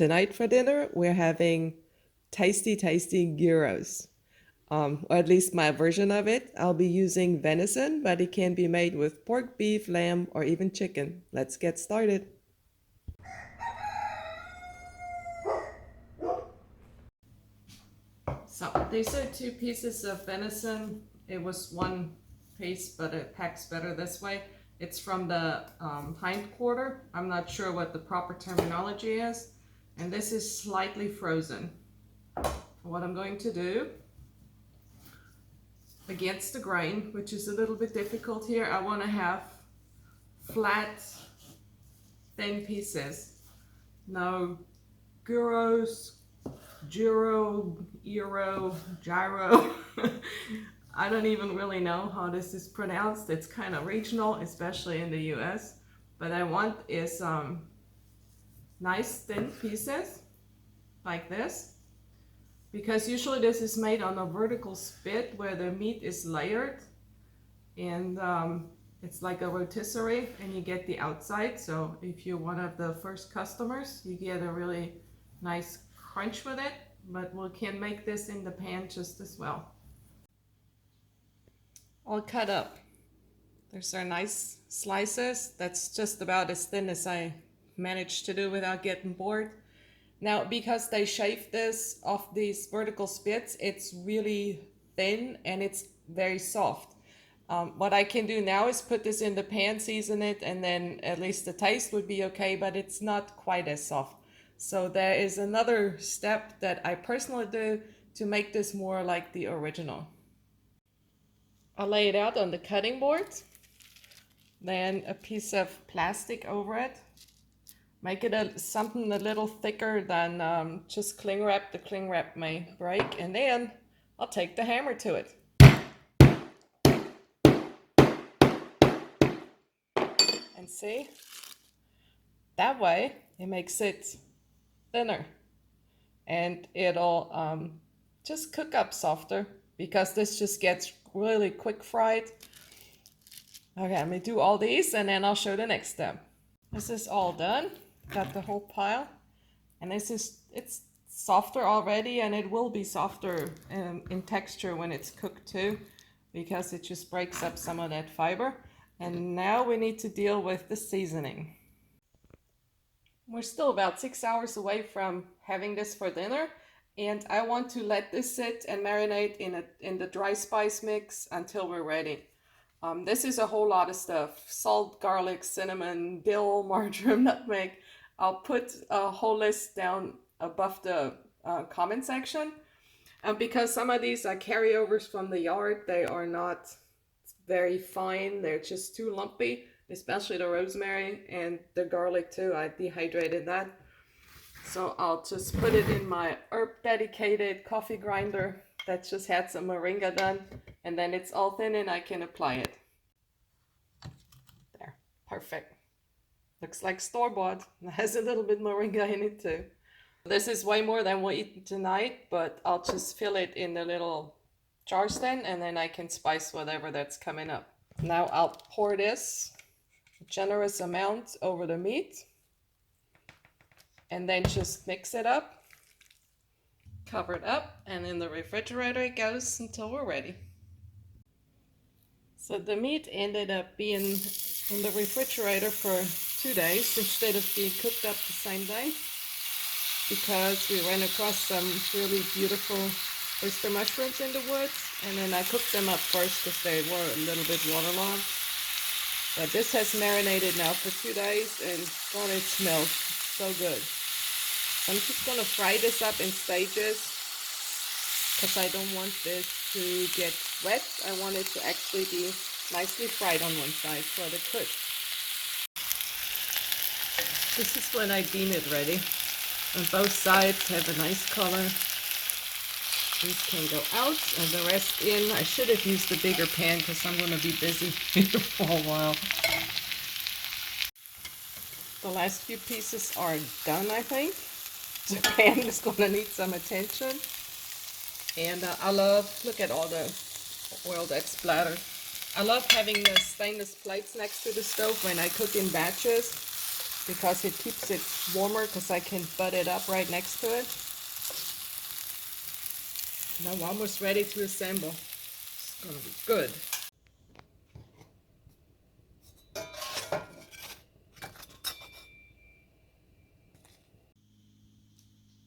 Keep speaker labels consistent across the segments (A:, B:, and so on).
A: Tonight for dinner, we're having tasty, tasty gyros. Or at least my version of it. I'll be using venison, but it can be made with pork, beef, lamb, or even chicken. Let's get started. So these are 2 pieces of venison. It was 1 piece, but it packs better this way. It's from the hind quarter. I'm not sure what the proper terminology is. And this is slightly frozen. What I'm going to do, against the grain, which is a little bit difficult here, I want to have flat, thin pieces. No gyros, gyro. I don't even really know how this is pronounced. It's kind of regional, especially in the US. But I want is nice thin pieces like this, because usually this is made on a vertical spit where the meat is layered, and it's like a rotisserie, and you get the outside. So if you're one of the first customers, you get a really nice crunch with it, but we can make this in the pan just as well. All cut up. There's our nice slices. That's just about as thin as I managed to do without getting bored. Now, because they shaved this off these vertical spits, it's really thin and it's very soft. What I can do now is put this in the pan, season it, and then at least the taste would be okay, but it's not quite as soft. So there is another step that I personally do to make this more like the original. I'll lay it out on the cutting board, then a piece of plastic over it. Make it something a little thicker than just cling wrap. The cling wrap may break, and then I'll take the hammer to it. And see, that way it makes it thinner, and it'll just cook up softer, because this just gets really quick fried. Okay, let me do all these and then I'll show the next step. This is all done. Got the whole pile, and it's softer already, and it will be softer in texture when it's cooked too, because it just breaks up some of that fiber. And now we need to deal with the seasoning. We're still about 6 hours away from having this for dinner, and I want to let this sit and marinate in the dry spice mix until we're ready. This is a whole lot of stuff: salt, garlic, cinnamon, dill, marjoram, nutmeg. I'll put a whole list down above the comment section, because some of these are carryovers from the yard. They are not very fine. They're just too lumpy, especially the rosemary and the garlic too. I dehydrated that. So I'll just put it in my herb dedicated coffee grinder that just had some moringa done, and then it's all thin and I can apply it. There, perfect. Looks like store-bought. It has a little bit moringa in it too. This is way more than we'll eat tonight, but I'll just fill it in the little jars then, and then I can spice whatever that's coming up. Now I'll pour this generous amount over the meat, and then just mix it up, cover it up, and in the refrigerator it goes until we're ready. So the meat ended up being in the refrigerator for 2 days instead of being cooked up the same day, because we ran across some really beautiful oyster mushrooms in the woods, and then I cooked them up first because they were a little bit waterlogged. But this has marinated now for 2 days, and God, it smells so good. I'm just going to fry this up in stages, because I don't want this to get wet. I want it to actually be nicely fried on one side for the cook. This is when I deem it ready. On both sides have a nice color. These can go out and the rest in. I should have used a bigger pan because I'm going to be busy here for a while. The last few pieces are done, I think. The pan is going to need some attention. And I love, look at all the oil that's splattered. I love having the stainless plates next to the stove when I cook in batches, because it keeps it warmer because I can butt it up right next to it. Now I'm almost ready to assemble. It's gonna be good.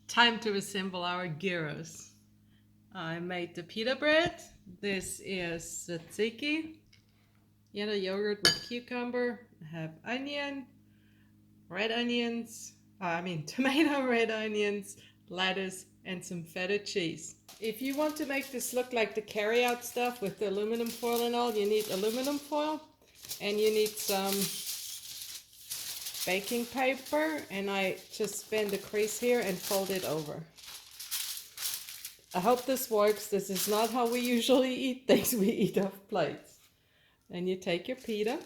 A: Time to assemble our gyros. I made the pita bread. This is tzatziki, yellow yogurt with cucumber. I have onion, red onions, tomato, red onions, lettuce, and some feta cheese. If you want to make this look like the carry-out stuff with the aluminum foil and all, you need aluminum foil and you need some baking paper, and I just bend the crease here and fold it over. I hope this works. This is not how we usually eat things. We eat off plates. And you take your pita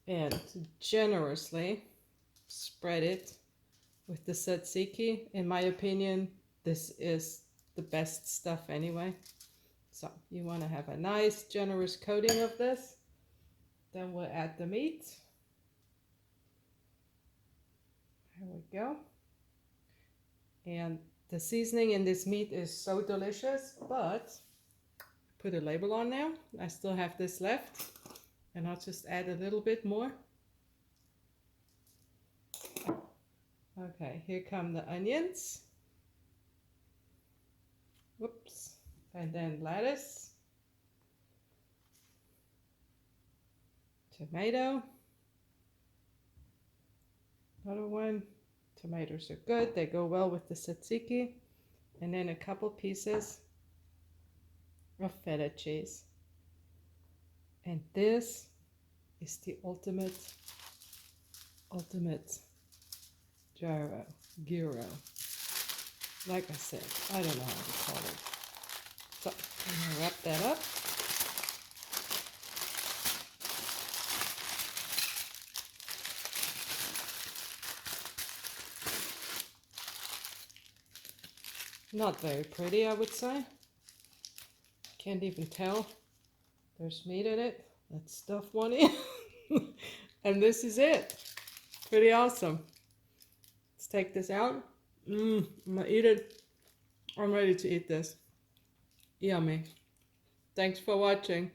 A: and generously spread it with the tzatziki. In my opinion, this is the best stuff anyway. So you want to have a nice generous coating of this. Then we'll add the meat. Here we go. And the seasoning in this meat is so delicious, but put a label on now. I still have this left, and I'll just add a little bit more. Okay, here come the onions. Whoops. And then lettuce. Tomato. Another one. Tomatoes are good. They go well with the tzatziki. And then a couple pieces of feta cheese. And this is the ultimate gyro. Like I said, I don't know how to call it. So I'm gonna wrap that up. Not very pretty, I would say. Can't even tell. There's meat in it. Let's stuff one in. And this is it. Pretty awesome. Let's take this out. I'm gonna eat it. I'm ready to eat this. Yummy. Thanks for watching.